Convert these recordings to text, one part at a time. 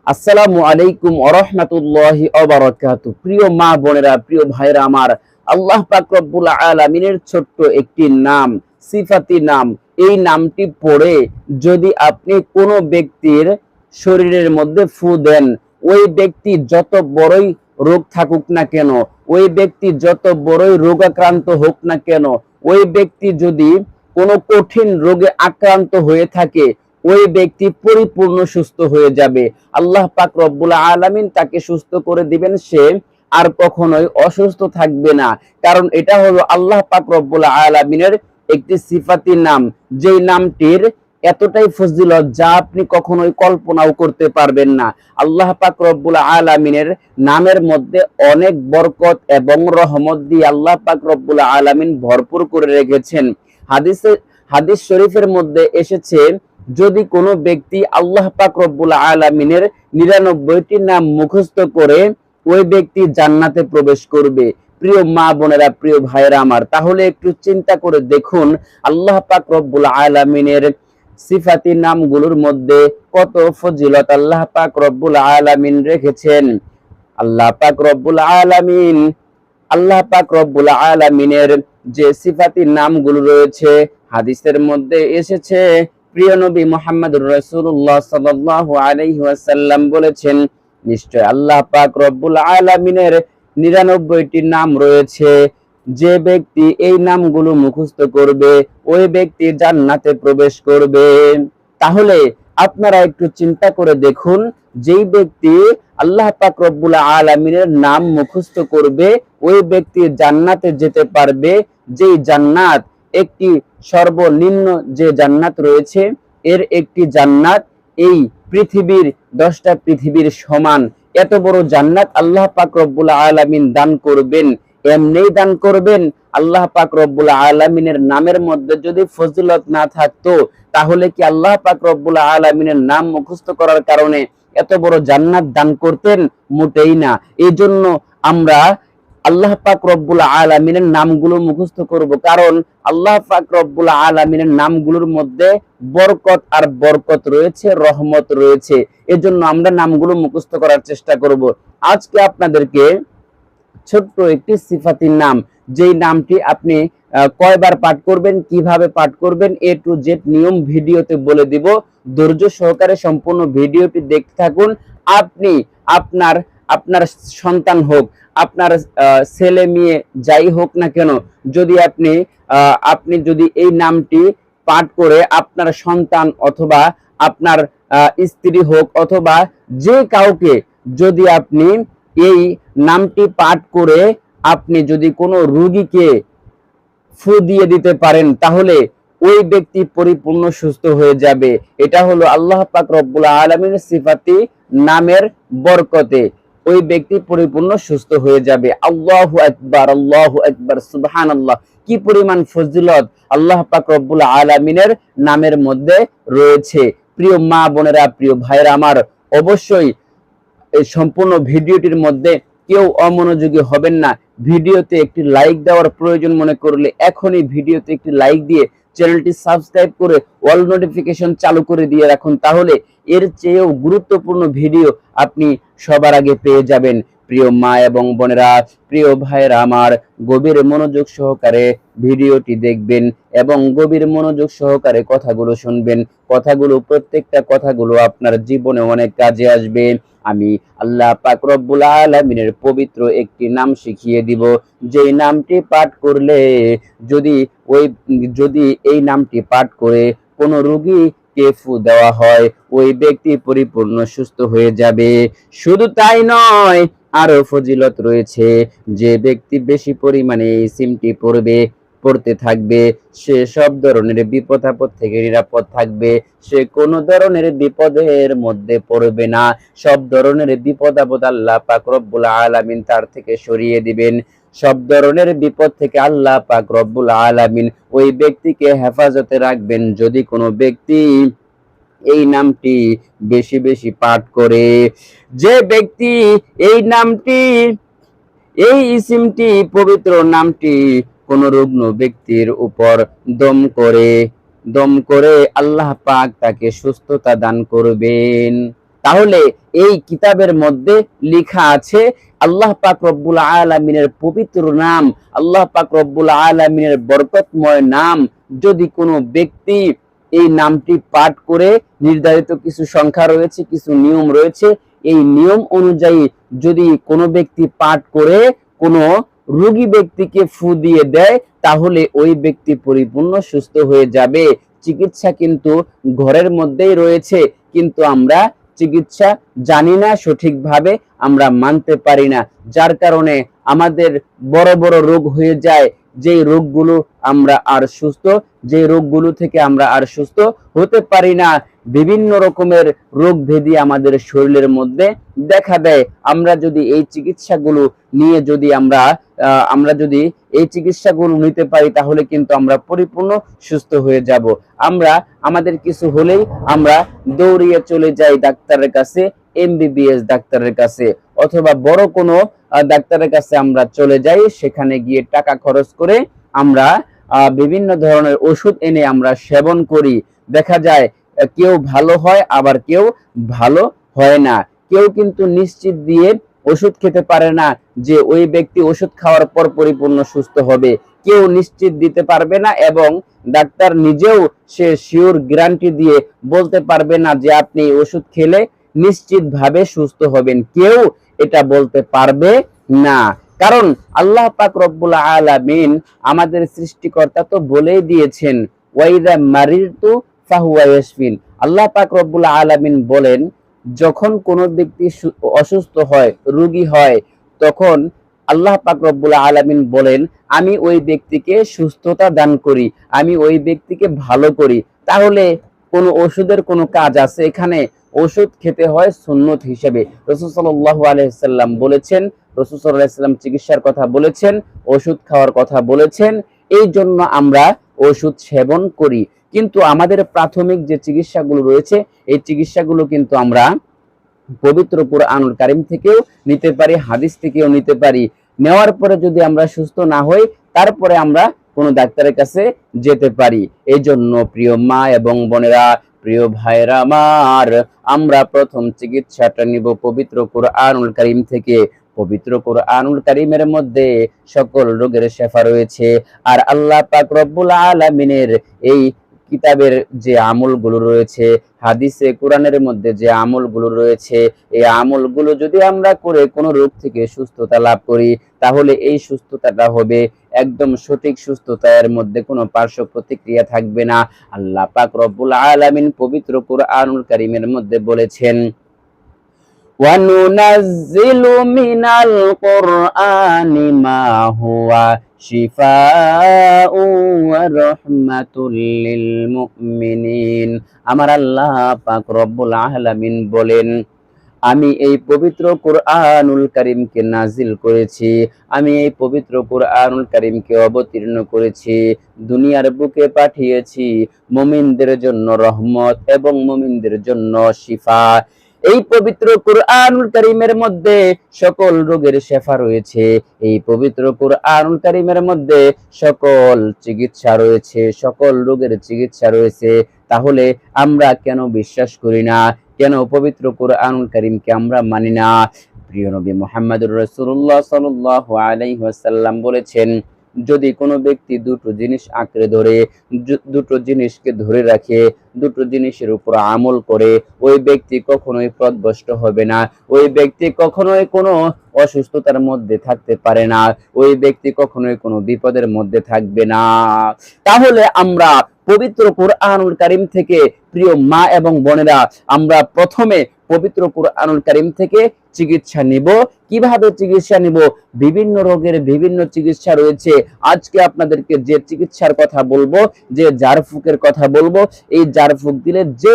আসসালামু আলাইকুম ওয়া রাহমাতুল্লাহি ওয়া বারাকাতুহু। প্রিয় মা বোনেরা, প্রিয় ভাইরা আমার, আল্লাহ পাক রব্বুল আলামিনের ছোট্ট একটি নাম, সিফাতি নাম, এই নামটি পড়ে যদি আপনি কোনো ব্যক্তির শরীরের মধ্যে ফু দেন, ওই ব্যক্তি যত বড়ই রোগ থাকুক না কেন, ওই ব্যক্তি যত বড়ই রোগাক্রান্ত হোক না কেন, ওই ব্যক্তি যদি কোনো কঠিন রোগে আক্রান্ত হয়ে থাকে, ওই ব্যক্তি পরিপূর্ণ সুস্থ হয়ে যাবে। আল্লাহ পাক রব্বুল আলামিন তাকে সুস্থ করে দিবেন, সে আর কখনোই অসুস্থ থাকবে না। কারণ এটা হলো আল্লাহ পাক রব্বুল আলামিনের একটি সিফাতি নাম, যেই নামটির এতটাই ফজিলত যা আপনি কখনোই কল্পনাও করতে পারবেন না। আল্লাহ পাক রব্বুল আলামিনের নামের মধ্যে অনেক বরকত এবং রহমত দিয়ে আল্লাহ পাক রব্বুল আলামিন ভরপুর করে রেখেছেন। হাদিস শরীফের মধ্যে এসেছে, যদি কোনো ব্যক্তি আল্লাহ পাক রব্বুল আলামিনের 99টি নাম মুখস্থ করে, ওই ব্যক্তি জান্নাতে প্রবেশ করবে। প্রিয় মা বোনেরা, প্রিয় ভাইরা আমার, তাহলে একটু চিন্তা করে দেখুন আল্লাহ পাক রব্বুল আলামিনের সিফাতি নামগুলোর মধ্যে কত ফজিলত আল্লাহ পাক রব্বুল আলামিন রেখেছেন। আল্লাহ পাক রব্বুল আলামিন আল্লাহ পাক রব্বুল আলামিনের যে সিফাতি নামগুলো রয়েছে, হাদিসের মধ্যে এসেছে, প্রিয় নবী মুহাম্মদুর রাসূলুল্লাহ সাল্লাল্লাহু আলাইহি ওয়াসাল্লাম বলেছেন, নিশ্চয় আল্লাহ পাক রব্বুল আলামিনের 99টি নাম রয়েছে, যে ব্যক্তি এই নামগুলো মুখস্থ করবে, ওই ব্যক্তি জান্নাতে প্রবেশ করবে। তাহলে আপনারা একটু চিন্তা করে দেখুন, যেই ব্যক্তি আল্লাহ পাক রব্বুল আলামিনের নাম মুখস্থ করবে, ওই ব্যক্তি জান্নাতে যেতে পারবে। যেই জান্নাত, একটি সর্বনিম্ন যে জান্নাত রয়েছে, এর একটি জান্নাত এই পৃথিবীর 10টা পৃথিবীর সমান। এত বড় জান্নাত আল্লাহ পাক রব্বুল আলামিন দান করবেন। এমনিই দান করবেন। আল্লাহ পাক রব্বুল আলামিনের নামের মধ্যে যদি ফজিলত না থাকতো, তাহলে কি আল্লাহ পাক রব্বুল আলামিনের নাম মুখস্থ করার কারণে এত বড় জান্নাত দান করতেন? মোটেই না। এই জন্য আমরা আল্লাহ পাক রব্বুল আলামিনের নামগুলো মুখস্থ করব, কারণ আল্লাহ পাক রব্বুল আলামিনের নামগুলোর মধ্যে বরকত আর বরকত রয়েছে, রহমত রয়েছে। এজন্য আমরা নামগুলো মুখস্থ করার চেষ্টা করব। আজকে আপনাদেরকে ছোট্ট একটি সিফাতির নাম, যেই নামটি আপনি কয়বার পাঠ করবেন, কিভাবে পাঠ করবেন, এ টু জেড নিয়ম ভিডিওতে বলে দিব। ধৈর্য সহকারে সম্পূর্ণ ভিডিওটি দেখতে থাকুন। আপনি আপনার আপনার সন্তান হোক, আপনার ছেলে মেয়ে যাই হোক না কেন, যদি আপনি যদি এই নামটি পাঠ করে আপনার সন্তান অথবা আপনার স্ত্রী হোক অথবা যে কাউকে, যদি আপনি এই নামটি পাঠ করে আপনি যদি কোনো রোগীকে ফু দিয়ে দিতে পারেন, তাহলে ওই ব্যক্তি পরিপূর্ণ সুস্থ হয়ে যাবে। এটা হলো আল্লাহ পাক রব্বুল আলামিনের সিফাতি নামের বরকতে ওই ব্যক্তি পরিপূর্ণ সুস্থ হয়ে যাবে। আল্লাহু আকবার, আল্লাহু আকবার, সুবহানাল্লাহ। কি পরিমাণ ফজিলত আল্লাহ পাক রব্বুল আলামিনের নামের মধ্যে রয়েছে। প্রিয় মা বোনেরা, প্রিয় ভাইরা আমার, অবশ্যই এই সম্পূর্ণ ভিডিওটির মধ্যে কেউ অমনোযোগী হবেন না। ভিডিওতে একটি লাইক দেওয়ার প্রয়োজন মনে করলে এখনই ভিডিওতে একটি লাইক দিয়ে চ্যানেলটি সাবস্ক্রাইব করে অল নোটিফিকেশন চালু করে দিয়ে রাখুন, তাহলে এর চেয়েও গুরুত্বপূর্ণ ভিডিও আপনি সবার আগে পেয়ে যাবেন। প্রিয় মা এবং বোনেরা, প্রিয় ভাইরা আমার, গভীর মনোযোগ সহকারে ভিডিওটি দেখবেন এবং গভীর মনোযোগ সহকারে কথাগুলো শুনবেন। প্রত্যেকটা কথাগুলো আপনার জীবনে অনেক কাজে আসবে। আমি আল্লাহ পাক রব্বুল আলামিনের পবিত্র একটি নাম শিখিয়ে দিব, যেই নামটি পাঠ করলে, যদি এই নামটি পাঠ করে কোনো রোগীকে ফু দেওয়া হয়, ওই ব্যক্তি পরিপূর্ণ সুস্থ হয়ে যাবে। শুধু তাই নয়, আরো ফজিলত রয়েছে। যে ব্যক্তি বেশি পরিমাণে এই সিমটি পড়তে থাকবে, সে সব ধরনের বিপদ আপদ থেকে নিরাপদ থাকবে। সে কোনো ধরনের বিপদের মধ্যে পড়বে না। সব ধরনের বিপদ আপদ আল্লাহ পাক রব্বুল আলামিন তার থেকে সরিয়ে দিবেন। সব ধরনের বিপদ থেকে আল্লাহ পাক রব্বুল আলামিন ওই ব্যক্তিকে হেফাজতে রাখবেন, যদি কোনো ব্যক্তি এই নামটি বেশি বেশি পাঠ করে। যে ব্যক্তি এই নামটি, এই ইসিমটি, পবিত্র নামটি কোন রুগ্ন ব্যক্তির উপর দম করে আল্লাহ পাক তাকে সুস্থতা দান করবেন। তাহলে এই কিতাবের মধ্যে লেখা আছে আল্লাহ পাক রব্বুল আলামিনের পবিত্র নাম, আল্লাহ পাক রব্বুল আলামিনের বরকতময় নাম যদি কোনো ব্যক্তি এই নামটি পাঠ করে, নির্ধারিত কিছু সংখ্যা রয়েছে, কিছু নিয়ম রয়েছে, এই নিয়ম অনুযায়ী যদি কোনো ব্যক্তি পাঠ করে কোনো রোগী ব্যক্তিকে ফু দিয়ে দেয়, তাহলে ওই ব্যক্তি পরিপূর্ণ সুস্থ হয়ে যাবে। চিকিৎসা কিন্তু ঘরের মধ্যেই রয়েছে, কিন্তু আমরা চিকিৎসা জানি না সঠিকভাবে, আমরা মানতে পারি না, যার কারণে আমাদের বড় বড় রোগ হয়ে যায়, যে রোগগুলো আমরা আর সুস্থ, যে রোগগুলো থেকে আমরা আর সুস্থ হতে পারি না। বিভিন্ন রকমের রোগ ব্যাধি আমাদের শরীরের মধ্যে দেখা দেয়। আমরা যদি এই চিকিৎসাগুলো নিয়ে যদি আমরা যদি এই চিকিৎসাগুলো নিতে পারি, তাহলে কিন্তু আমরা পরিপূর্ণ সুস্থ হয়ে যাব। আমাদের কিছু হলেই আমরা দৌড়িয়ে চলে যাই ডাক্তারের কাছে, এমবিবিএস ডাক্তারের কাছে, অথবা বড় কোনো ডাক্তারের কাছে আমরা চলে যাই। সেখানে গিয়ে টাকা খরচ করে আমরা বিভিন্ন ধরনের ওষুধ এনে আমরা সেবন করি। দেখা যায় কেউ ভালো হয়, আবার কেউ ভালো হয় না। কেউ কিন্তু নিশ্চিত দিয়ে ওষুধ খেতে পারে না যে ওই ব্যক্তি ওষুধ খাওয়ার পর পরিপূর্ণ সুস্থ হবে, কেউ নিশ্চিত দিতে পারবে না, এবং ডাক্তার নিজেও সে শিওর গ্যারান্টি দিয়ে বলতে পারবে না যে আপনি ওষুধ খেলে নিশ্চিতভাবে সুস্থ হবেন, কেউ এটা বলতে পারবে না। কারণ আল্লাহ পাক রব্বুল আলামিন আমাদের সৃষ্টিকর্তা তো বলেই দিয়েছেন, ওয়াইদা মারিরতু ফাহুয়া ইয়াশফিন। আল্লাহ পাক রব্বুল আলামিন বলেন, যখন কোনো ব্যক্তি অসুস্থ হয়, রোগী হয়, তখন আল্লাহ পাক রব্বুল আলামিন বলেন, আমি ওই ব্যক্তিকে সুস্থতা দান করি, আমি ওই ব্যক্তিকে ভালো করি। তাহলে কোনো ওষুধের কোনো কাজ আছে এখানে? ওষুধ খেতে হয় সুন্নত হিসেবে। রাসূল সাল্লাল্লাহু আলাইহি সাল্লাম বলেছেন, রাসূল সাল্লাল্লাহু আলাইহি সাল্লাম চিকিৎসার কথা বলেছেন, ওষুধ খাওয়ার কথা বলেছেন, এই জন্য আমরা ওষুধ সেবন করি। কিন্তু আমাদের প্রাথমিক যে চিকিৎসাগুলো রয়েছে, এই চিকিৎসাগুলো কিন্তু আমরা পবিত্র কুরআনুল কারীম থেকেও নিতে পারি, হাদিস থেকেও নিতে পারি। নেওয়ার পরে যদি আমরা সুস্থ না হই, তারপরে আমরা কোনো ডাক্তারের কাছে যেতে পারি। এই জন্য প্রিয় মা এবং বোনেরা, প্রিয় ভাইরা আমার, আমরা প্রথম চিকিৎসাটা নিব পবিত্র কুরআনুল কারীম থেকে। পবিত্র কুরআনুল কারীমের মধ্যে সকল রোগের শেফা রয়েছে। আর আল্লাহ পাক রব্বুল আলামিনের এই কিতাবের যে আমলগুলো রয়েছে, হাদিসে কোরআনের মধ্যে যে আমলগুলো রয়েছে, এই আমলগুলো যদি আমরা করে কোনো রোগ থেকে সুস্থতা লাভ করি, তাহলে এই সুস্থতাটা হবে একদম সঠিক সুস্থতা, এর মধ্যে কোনো পার্শ্ব প্রতিক্রিয়া থাকবে না। আল্লাহ পাক রব্বুল আলামিন পবিত্র কুরআনুল কারীমের মধ্যে বলেছেন, وَنُنَزِّلُ مِنَ الْقُرْآنِ مَا هُوَ شِفَاءٌ وَرَحْمَةٌ لِّلْمُؤْمِنِينَ। আমার আল্লাহ পাক রব্বুল আলামিন বলেন, আমি এই পবিত্র কুরআনুল কারীমকে নাজিল করেছি, আমি এই পবিত্র কুরআনুল কারীমকে অবতীর্ণ করেছি, দুনিয়ার বুকে পাঠিয়েছি মুমিনদের জন্য রহমত এবং মুমিনদের জন্য শিফা। এই পবিত্র কুরআনুল কারীমের মধ্যে সকল রোগের শেফা রয়েছে, এই পবিত্র কুরআনুল কারীমের মধ্যে সকল চিকিৎসা রয়েছে, সকল রোগের চিকিৎসা রয়েছে। তাহলে আমরা কেন বিশ্বাস করি না, কেন পবিত্র কুরআনুল কারীমকে আমরা মানি না? প্রিয় নবী মুহাম্মদুর রাসূলুল্লাহ সাল্লাল্লাহু আলাইহি ওয়াসাল্লাম বলেছেন, যদি কোনো ব্যক্তি দুটো জিনিস আঁকড়ে ধরে, দুটো জিনিসকে ধরে রাখে, দুটো জিনিসের উপর আমল করে, ওই ব্যক্তি কখনোই পথভ্রষ্ট হবে না, ওই ব্যক্তি কখনোই কোনো অসুস্থতার মধ্যে থাকতে পারে না, ওই ব্যক্তি কখনোই কোনো বিপদের মধ্যে থাকবে না। তাহলে আমরা পবিত্র কুরআনুল কারীম থেকে, প্রিয় মা এবং বোনেরা, আমরা প্রথমে পবিত্র কুরআনুল কারীম থেকে চিকিৎসা নিব। কিভাবে চিকিৎসা নিব? বিভিন্ন রোগের বিভিন্ন চিকিৎসা রয়েছে। আজকে আপনাদেরকে যে চিকিৎসার কথা বলবো, যে ঝাড়ফুঁকের কথা বলবো, এই ঝাড়ফুঁক দিলে যে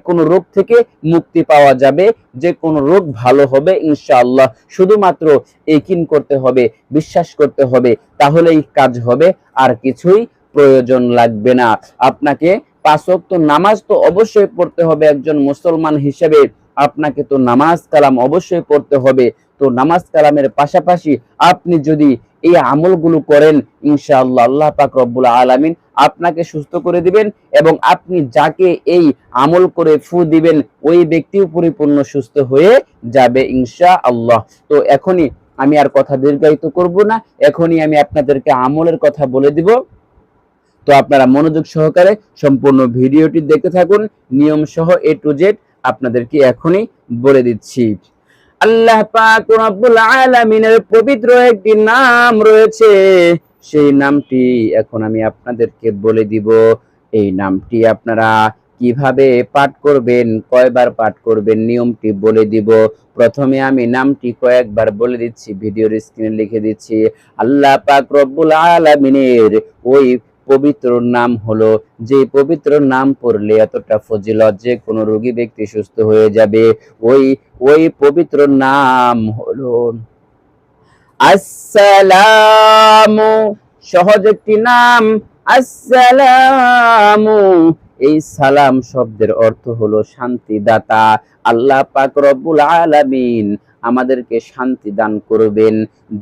কোনো রোগ থেকে মুক্তি পাওয়া যাবে, যে কোনো রোগ ভালো হবে ইনশাআল্লাহ। শুধুমাত্র ইয়াকিন করতে হবে, বিশ্বাস করতে হবে, তাহলেই কাজ হবে, আর কিছুই প্রয়োজন লাগবে না। আপনাকে 5 ওয়াক্ত নামাজ তো অবশ্যই পড়তে হবে, একজন মুসলমান হিসেবে আপনাকে তো নামাজ কালাম অবশ্যই পড়তে হবে। তো নামাজ কালামের পাশাপাশি আপনি যদি এই আমলগুলো করেন, ইনশাআল্লাহ আল্লাহ পাক রব্বুল আলামিন আপনাকে সুস্থ করে দিবেন এবং আপনি যাকে এই আমল করে ফু দিবেন ওই ব্যক্তিও পরিপূর্ণ সুস্থ হয়ে যাবে ইনশাআল্লাহ। তো এখনই আমি আর কথা দীর্ঘায়িত করব না, এখনই আমি আপনাদেরকে আমলের কথা বলে দিব। তো আপনারা মনোযোগ সহকারে সম্পূর্ণ ভিডিওটি দেখতে থাকুন, নিয়ম সহ A to Z আপনাদেরকে এখনই বলে দিচ্ছি। আল্লাহ পাক রব্বুল আলামিনের পবিত্র একটি নাম রয়েছে, সেই নামটি এখন আমি আপনাদেরকে বলে দিব। এই নামটি আপনারা কিভাবে পাঠ করবেন, কয়বার পাঠ করবেন, নিয়মটি বলে দিব। প্রথমে আমি নামটি কয়েকবার বলে দিচ্ছি, ভিডিওর স্ক্রিনে লিখে দিচ্ছি। আল্লাহ পাক রব্বুল আলামিনের ওই পবিত্র নাম হলো, যে পবিত্র নাম পড়লে এতটা ফজিলত যে কোনো রোগী ব্যক্তি সুস্থ হয়ে যাবে, ওই পবিত্র নাম হলো আসসালামু। সহজ একটি নাম, আসসালামু। এই সালাম শব্দের অর্থ হলো শান্তিদাতা। আল্লাহ পাক রব্বুল আলামিন আমাদেরকে শান্তি দান করবেন।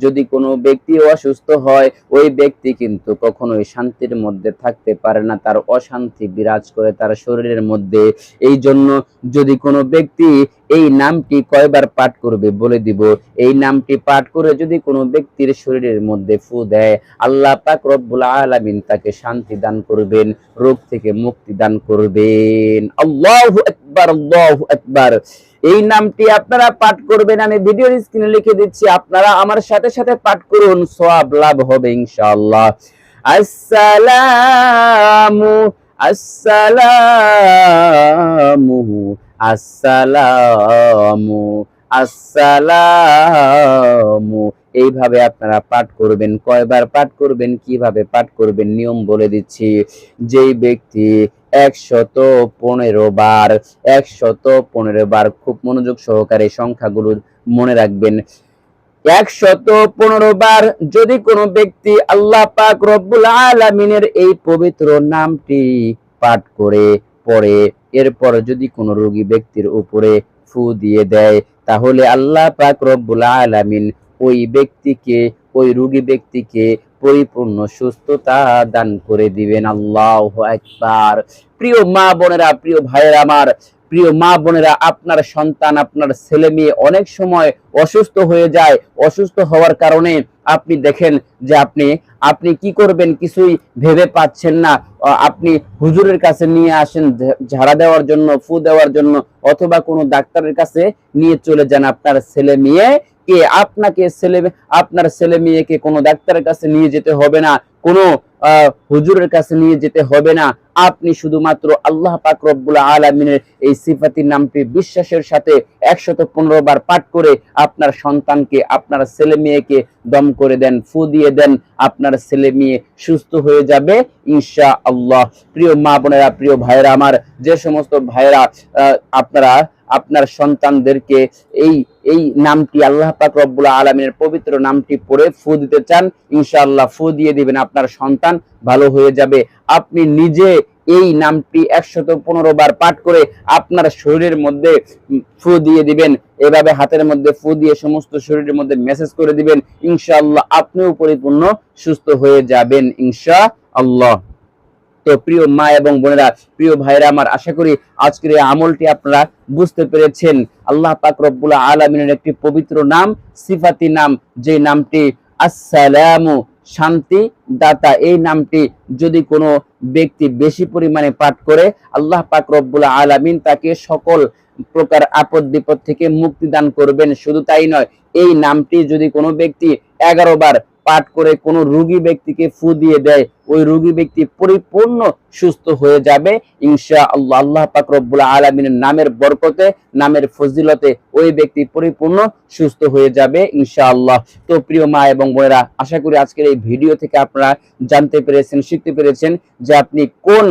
যদি কোনো ব্যক্তি অসুস্থ হয়, ওই ব্যক্তি কিন্তু কখনোই শান্তির মধ্যে থাকতে পারে না, তার অশান্তি বিরাজ করে তার শরীরের মধ্যে। এই জন্য যদি কোনো ব্যক্তি এই নামটি কয়বার পাঠ করবে বলে দিব। এই নামটি পাঠ করে যদি কোনো ব্যক্তির শরীরের মধ্যে ফু দেয়, আল্লাহ পাক রব্বুল আলামিন তাকে শান্তি দান করবেন, রোগ থেকে মুক্তি দান করবেন। আল্লাহু আকবার, আল্লাহু আকবার। এই নামটি আপনারা পাঠ করবেন, আমি ভিডিওর স্ক্রিনে লিখে দিচ্ছি, আপনারা আমার সাথে সাথে পাঠ করুন, সওয়াব লাভ হবে ইনশাআল্লাহ। আসসালামু, আসসালামু, আসসালামু, আসসালামু। এইভাবে আপনারা পাঠ করবেন। কয়বার পাঠ করবেন, কিভাবে পাঠ করবেন, নিয়ম বলে দিচ্ছি। যেই ব্যক্তি 115 বার, 115 বার, খুব মনোযোগ সহকারে সংখ্যাগুলো মনে রাখবেন। 115 বার যদি কোনো ব্যক্তি আল্লাহ পাক রব্বুল আলামিনের এই পবিত্র নামটি পাঠ করে পড়ে, এরপর যদি কোনো রোগী ব্যক্তির উপরে ফু দিয়ে দেয়, তাহলে আল্লাহ পাক রব্বুল আলামিন ওই ব্যক্তিকে, ওই রোগী ব্যক্তিকে পরিপূর্ণ সুস্থতা দান করে দিবেন। আল্লাহু আকবার। প্রিয় মা বোনেরা, প্রিয় ভাইয়েরা আমার, প্রিয় মা বোনেরা, আপনার সন্তান, আপনার ছেলে মেয়ে অনেক সময় অসুস্থ হয়ে যায়। অসুস্থ হওয়ার কারণে আপনি দেখেন যে আপনি কি করবেন কিছুই ভেবে পাচ্ছেন না। আপনি হুজুরের কাছে নিয়ে আসেন ঝাড়া দেওয়ার জন্য, ফু দেওয়ার জন্য, অথবা কোনো ডাক্তারের কাছে নিয়ে চলে যান। আপনার ছেলে মেয়ে কে আপনার ছেলে মেয়েকে কোনো ডাক্তারের কাছে নিয়ে যেতে হবে না, কোনো হুজুরের কাছে নিয়ে যেতে হবে না। আপনি শুধুমাত্র আল্লাহ পাক রব্বুল আলামিনের এই সিফাতি নামটি বিশ্বাসের সাথে 115 বার পাঠ করে আপনার সন্তানকে, আপনার ছেলে মেয়েকে দম করে দেন, ফু দিয়ে দেন, আপনার ছেলে মেয়ে সুস্থ হয়ে যাবে ইনশাআল্লাহ। প্রিয় মা বোনেরা, প্রিয় ভাইরা আমার, যে সমস্ত ভাইরা আপনারা আপনার সন্তানদেরকে এই নামটি, আল্লাহ পাক রব্বুল আলামিনের পবিত্র নামটি পড়ে ফু দিতে চান, ইনশাআল্লাহ ফু দিয়ে দিবেন, আপনার সন্তান ভালো হয়ে যাবে। আপনি নিজে এই নামটি 115 বার পাঠ করে আপনার শরীরের মধ্যে ফু দিয়ে দিবেন। এভাবে হাতের মধ্যে ফু দিয়ে সমস্ত শরীরের মধ্যে মেসেজ করে দিবেন, ইনশাআল্লাহ আপনিও পরিপূর্ণ সুস্থ হয়ে যাবেন ইনশাআল্লাহ। তো প্রিয় মা এবং বোনেরা, প্রিয় ভাইরা আমার, আশা করি আজকের এই আমলটি আপনারা বুঝতে পেরেছেন। আল্লাহ পাক রব্বুল আলামিনের একটি পবিত্র নাম, সিফাতি নাম, যে নামটি আসসালামু, শান্তি দাতা। এই নামটি যদি কোনো ব্যক্তি বেশি পরিমাণে পাঠ করে, আল্লাহ পাক রব্বুল আলামিন তাকে সকল প্রকার আপদ বিপদ থেকে মুক্তি দান করবেন। শুধু তাই নয়, এই নামটি যদি কোনো ব্যক্তি 11 বার পাঠ করে কোনো রোগী ব্যক্তিকে ফু দিয়ে দেয়, ওই রোগী ব্যক্তি পরিপূর্ণ সুস্থ হয়ে যাবে ইনশাআল্লাহ। আল্লাহ পাক রব্বুল আলামিনের নামের বরকতে, নামের ফজিলতে ওই ব্যক্তি পরিপূর্ণ সুস্থ হয়ে যাবে ইনশাআল্লাহ। তো প্রিয় মা এবং বোনেরা, আশা করি আজকের এই ভিডিও থেকে আপনারা জানতে পেরেছেন, শিখতে পেরেছেন যে আপনি কোন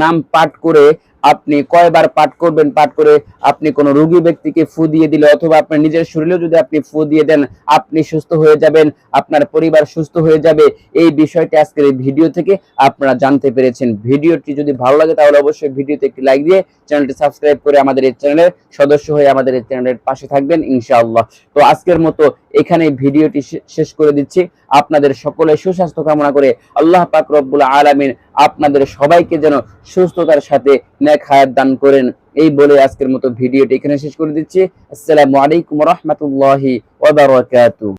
নাম পাঠ করে, আপনি কয়বার পাঠ করবেন, পাঠ করে আপনি কোনো রোগী ব্যক্তিকে ফু দিয়ে দিলে, অথবা আপনার নিজের শরীরেও যদি আপনি ফু দিয়ে দেন, আপনি সুস্থ হয়ে যাবেন, আপনার পরিবার সুস্থ হয়ে যাবে। এই বিষয়টি আজকের এই ভিডিও থেকে আপনারা জানতে পেরেছেন। ভিডিওটি যদি ভালো লাগে তাহলে অবশ্যই ভিডিওতে একটি লাইক দিয়ে চ্যানেলটি সাবস্ক্রাইব করে আমাদের এই চ্যানেলের সদস্য হয়ে আমাদের এই চ্যানেলের পাশে থাকবেন ইনশাআল্লাহ। তো আজকের মতো এখানে ভিডিওটি শেষ করে দিচ্ছি। আপনাদের সকলের সুস্বাস্থ্য কামনা করে আল্লাহ পাক রব্বুল আলামিন আপনাদের সবাইকে যেন সুস্থতার সাথে নেক হায়াত দান করেন। এই বলে আজকের মতো ভিডিওটি এখানে শেষ করে দিচ্ছি। আসসালামু আলাইকুম ওয়া রাহমাতুল্লাহি ওয়া বারাকাতুহু।